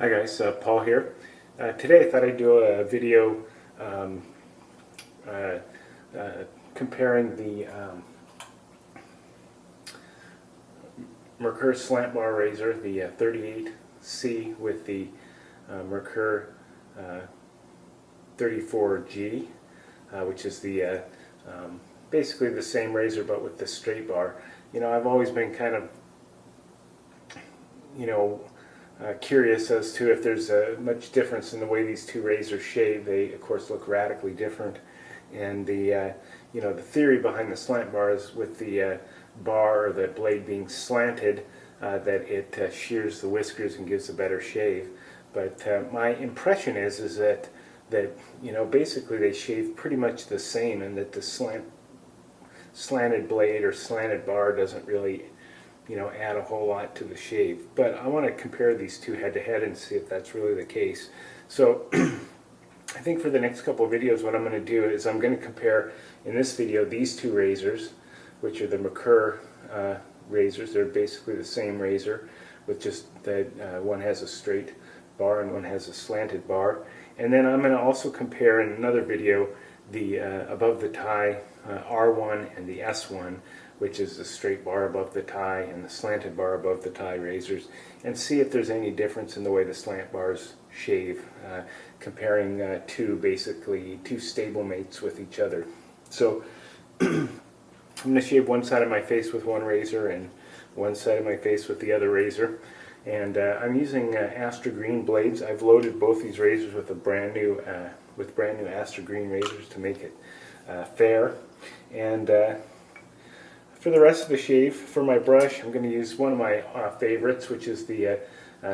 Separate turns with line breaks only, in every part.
Hi guys, Paul here. Today I thought I'd do a video um, uh, comparing the Merkur slant bar razor, the 38C, with the Merkur 34G, which is the basically the same razor but with the straight bar. You know, I've always been kind of, curious as to if there's much difference in the way these two razors shave. They, of course, look radically different. And the the theory behind the slant bar is with the bar or the blade being slanted, that it shears the whiskers and gives a better shave. But my impression is that basically they shave pretty much the same, and that the slanted blade or slanted bar doesn't really add a whole lot to the shave. But I want to compare these two head to head and see if that's really the case. So I think for the next couple of videos what I'm going to do is I'm going to compare in this video these two razors, which are the Merkur razors. They're basically the same razor, with just that one has a straight bar and one has a slanted bar. And then I'm going to also compare in another video the above the tie R1 and the S1, which is the straight bar above the tie and the slanted bar above the tie razors, and see if there's any difference in the way the slant bars shave, comparing basically two stablemates with each other. So I'm going to shave one side of my face with one razor and one side of my face with the other razor. And I'm using Astra Green blades. I've loaded both these razors with a brand new Astra Green razors to make it fair. And for the rest of the shave, for my brush, I'm going to use one of my favorites, which is the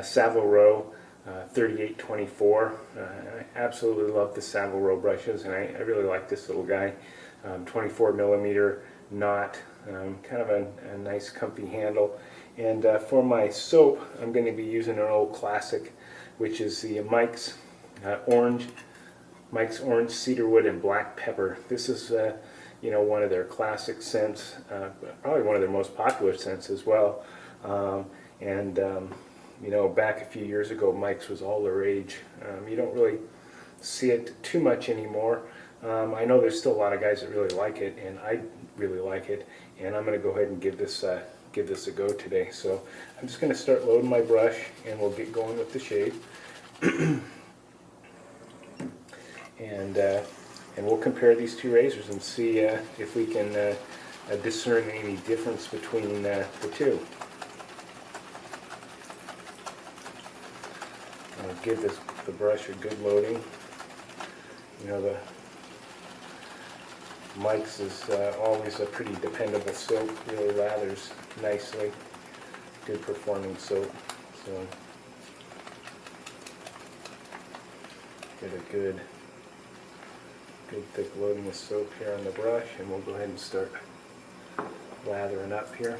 Savile Row 3824. I absolutely love the Savile Row brushes, and I really like this little guy. 24mm knot, kind of a nice comfy handle. And for my soap, I'm going to be using an old classic, which is the Mike's Orange Cedarwood and Black Pepper. This is one of their classic scents, probably one of their most popular scents as well. Back a few years ago, Mike's was all the rage. You don't really see it too much anymore. I know there's still a lot of guys that really like it, and I really like it. And I'm going to go ahead and give this a go today. So I'm just going to start loading my brush, and we'll get going with the shave. And we'll compare these two razors and see if we can discern any difference between the two. I'll give the brush a good loading. The Mike's is always a pretty dependable soap, really lathers nicely, good performing soap. So get a good thick loading of soap here on the brush, and we'll go ahead and start lathering up here.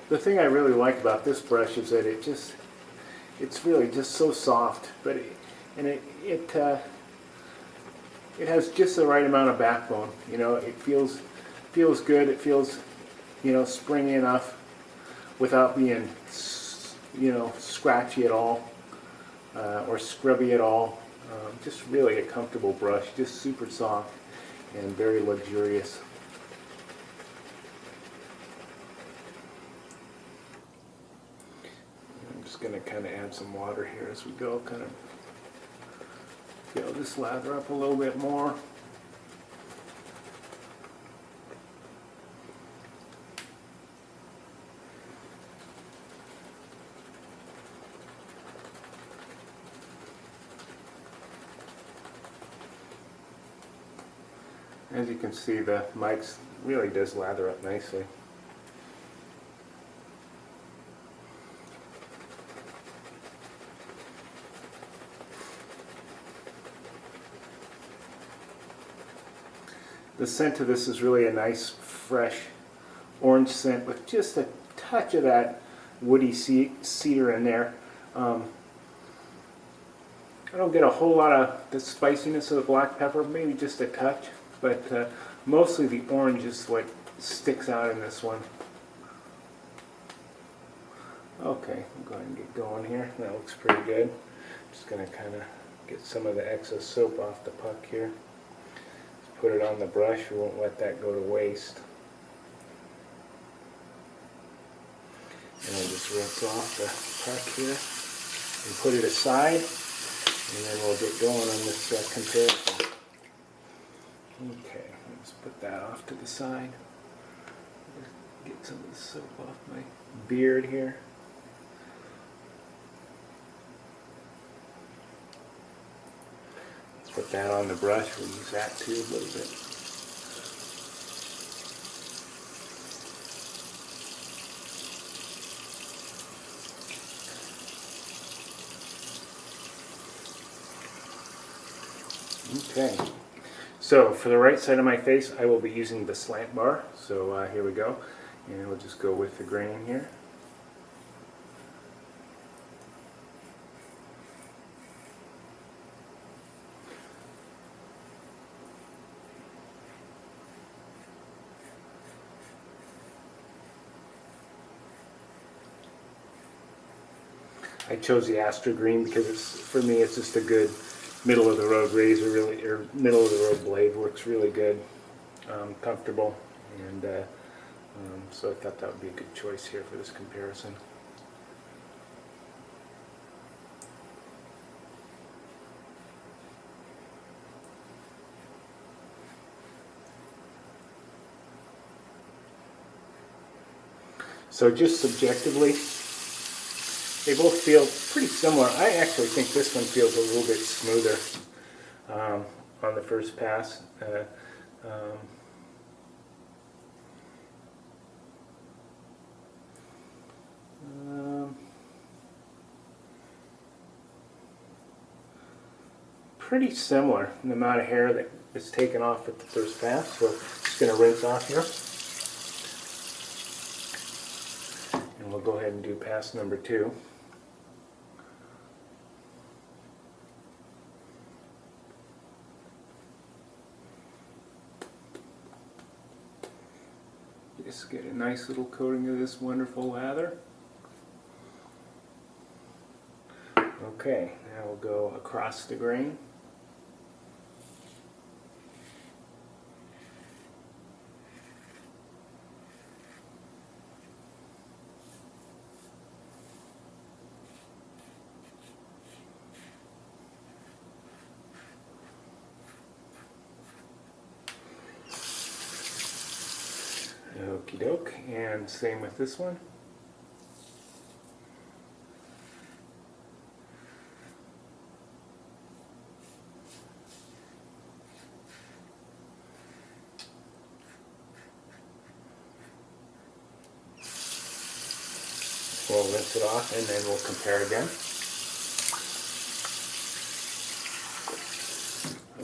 The thing I really like about this brush is that it's really just so soft, but it has just the right amount of backbone. It feels good. It feels springy enough without being scratchy at all or scrubby at all. Just really a comfortable brush, just super soft and very luxurious. I'm just going to kind of add some water here as we go, kind of fill this lather up a little bit more. As you can see, the Mike's really does lather up nicely. The scent of this is really a nice, fresh orange scent with just a touch of that woody cedar in there. I don't get a whole lot of the spiciness of the black pepper, maybe just a touch. But mostly the orange is what sticks out in this one. Okay, I'll go ahead and get going here. That looks pretty good. Just going to kind of get some of the excess soap off the puck here. Just put it on the brush. We won't let that go to waste. And I'll just rinse off the puck here and put it aside, and then we'll get going on this comparison. Okay, let's put that off to the side. Get some of the soap off my beard here. Let's put that on the brush. We'll use that too a little bit. Okay, so for the right side of my face, I will be using the slant bar. So here we go, and we'll just go with the grain here. I chose the Astra Green because for me it's just a good middle of the road razor, really, or middle of the road blade. Works really good, comfortable, and so I thought that would be a good choice here for this comparison. So just subjectively, they both feel pretty similar. I actually think this one feels a little bit smoother on the first pass. Pretty similar in the amount of hair that is taken off at the first pass. So just going to rinse off here. And we'll go ahead and do pass number 2. Just get a nice little coating of this wonderful lather. Okay, now we'll go across the grain. Okie doke, and same with this one. We'll rinse it off and then we'll compare again.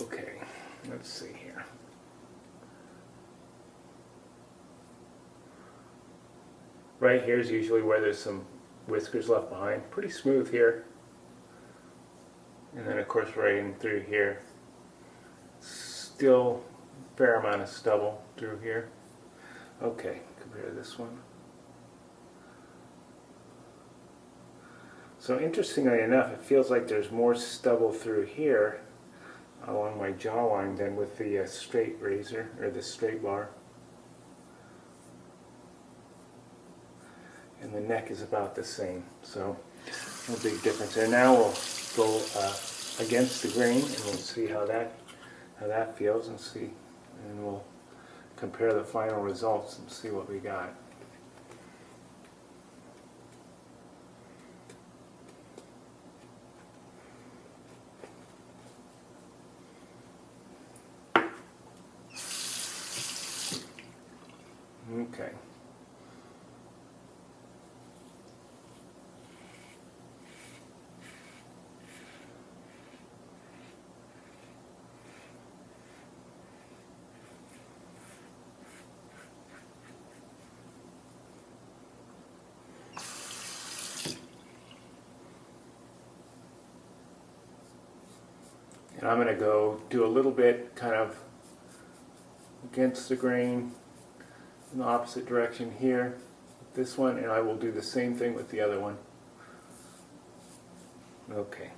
Okay, let's see here. Right here is usually where there's some whiskers left behind. Pretty smooth here. And then of course right in through here. Still a fair amount of stubble through here. Okay, compare this one. So interestingly enough, it feels like there's more stubble through here along my jawline than with the straight razor, or the straight bar. And the neck is about the same, so no big difference there. Now we'll go against the grain and we'll see how that feels, and we'll compare the final results and see what we got. Okay. And I'm going to go do a little bit kind of against the grain, in the opposite direction here with this one, and I will do the same thing with the other one. Okay.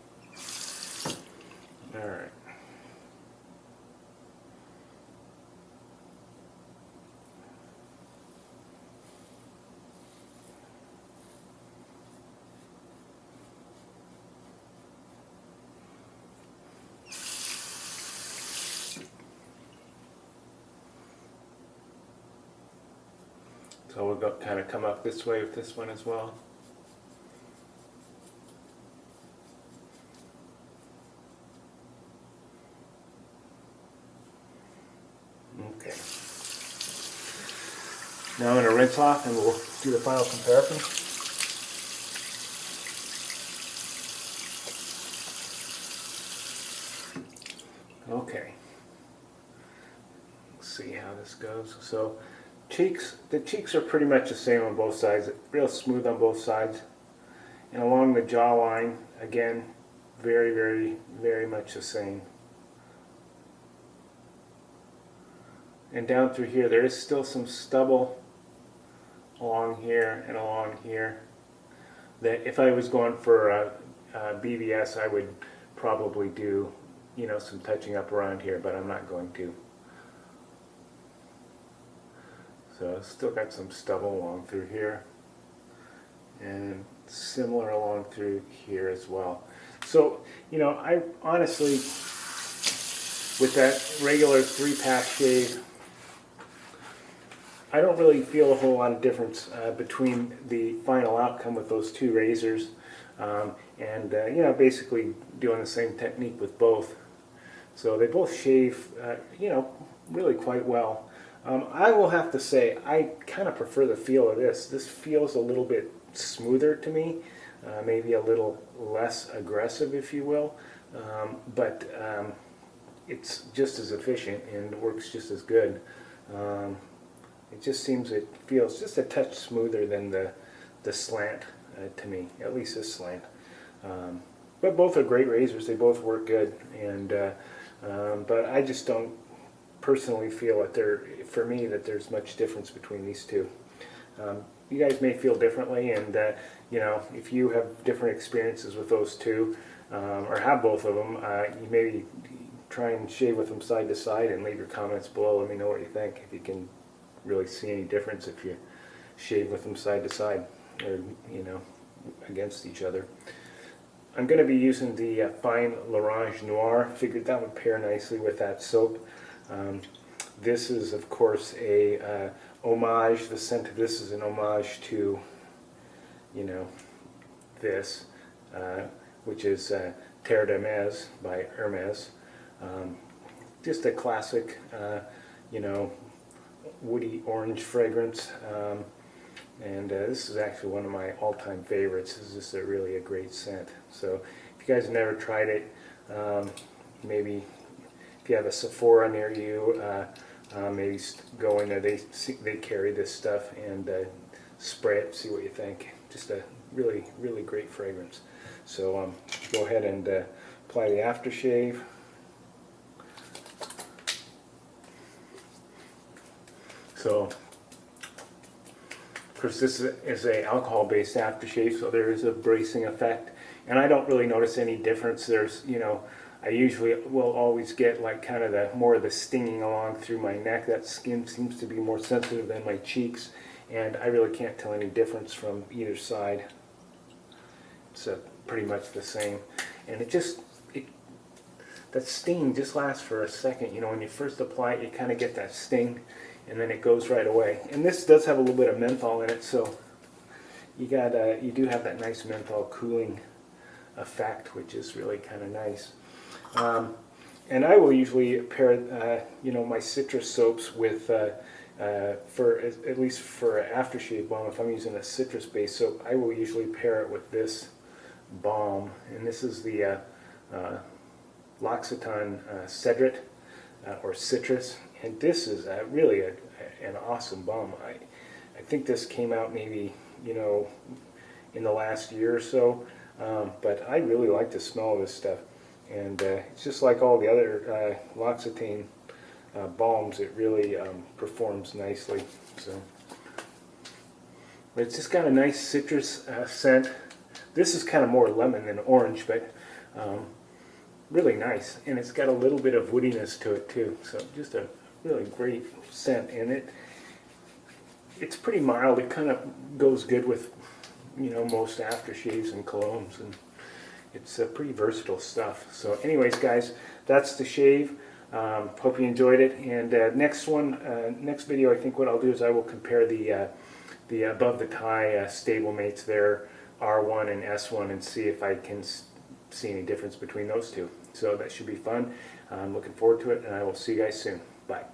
All right. So we'll go, kind of come up this way with this one as well. Okay. Now I'm going to rinse off and we'll do the final comparison. Okay. Let's see how this goes. So the cheeks are pretty much the same on both sides, real smooth on both sides. And along the jawline, again, very, very, very much the same. And down through here, there is still some stubble along here and along here. That if I was going for BVS, I would probably do, you know, some touching up around here, but I'm not going to. So I've still got some stubble along through here, and similar along through here as well. So, you know, I honestly, with that regular 3-pack shave, I don't really feel a whole lot of difference between the final outcome with those two razors, you know, basically doing the same technique with both. So they both shave, you know, really quite well. I will have to say, I kind of prefer the feel of this. This feels a little bit smoother to me, maybe a little less aggressive, if you will, but it's just as efficient and works just as good. It just seems, it feels just a touch smoother than the Slant to me, at least this Slant. But both are great razors. They both work good, and but I just don't personally feel that for me, that there's much difference between these two. You guys may feel differently, and you know, if you have different experiences with those two, or have both of them, you maybe try and shave with them side to side and leave your comments below. Let me know what you think, if you can really see any difference if you shave with them side to side, or, you know, against each other. I'm going to be using the Fine L'Orange Noir. Figured that would pair nicely with that soap. This is, of course, a homage. The scent of this is an homage to, you know, this, which is Terre de Mes by Hermes. Just a classic, you know, woody orange fragrance. And this is actually one of my all-time favorites. This is just really a great scent. So if you guys have never tried it, maybe if you have a Sephora near you, maybe go in there. They carry this stuff, and spray it, see what you think. Just a really, really great fragrance. So go ahead and apply the aftershave. So, of course, this is a alcohol-based aftershave, so there is a bracing effect, and I don't really notice any difference. There's, you know, I usually will always get like kind of more of the stinging along through my neck. That skin seems to be more sensitive than my cheeks, and I really can't tell any difference from either side. It's pretty much the same, and that sting just lasts for a second. You know, when you first apply it, you kind of get that sting, and then it goes right away. And this does have a little bit of menthol in it, so you do have that nice menthol cooling effect, which is really kind of nice. And I will usually pair, you know, my citrus soaps with, at least for aftershave balm, if I'm using a citrus-based soap, I will usually pair it with this balm. And this is the L'Occitane Cedrat, or Citrus. And this is really an awesome balm. I think this came out maybe, you know, in the last year or so, but I really like the smell of this stuff. And it's just like all the other L'Occitane balms, it really performs nicely. So, but it's just got a nice citrus scent. This is kind of more lemon than orange, but really nice. And it's got a little bit of woodiness to it too. So just a really great scent. And it's pretty mild. It kind of goes good with, you know, most aftershaves and colognes, and it's pretty versatile stuff. So anyways, guys, that's the shave. Hope you enjoyed it. And next video, I think what I'll do is I will compare the above the tie stablemates there, R1 and S1, and see if I can see any difference between those two. So that should be fun. I'm looking forward to it, and I will see you guys soon. Bye.